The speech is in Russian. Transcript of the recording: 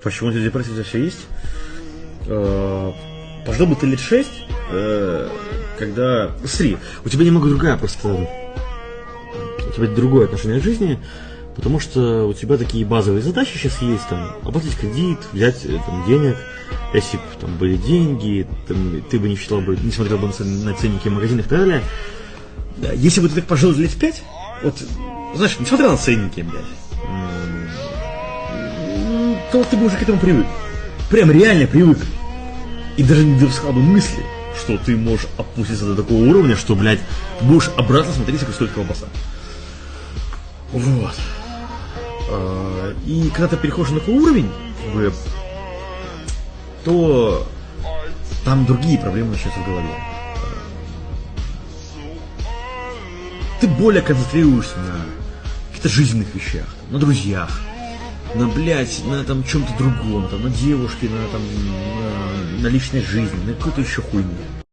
почему у тебя депрессия, у тебя все есть. Пожил бы ты лет 6, когда... Смотри, у тебя немного другая просто... У тебя другое отношение к жизни, потому что у тебя такие базовые задачи сейчас есть, там, оплатить кредит, взять там, денег, если бы там были деньги, там, ты бы не считал бы, не смотрел бы на ценники в магазинах и так далее. Если бы ты так пожил лет 5, вот, знаешь, не смотрел на ценники, блядь, то ты бы уже к этому привык. Прям реально привык. И даже не допускал бы мысли, что ты можешь опуститься до такого уровня, что, блядь, будешь обратно смотреть, как стоит колбаса. Вот. И когда ты переходишь на такой уровень, то там другие проблемы начинаются в голове. Ты более концентрируешься на каких-то жизненных вещах, на друзьях, на, блядь, на там чем-то другом, там, на девушке, на личной жизни, на какой-то еще хуйне.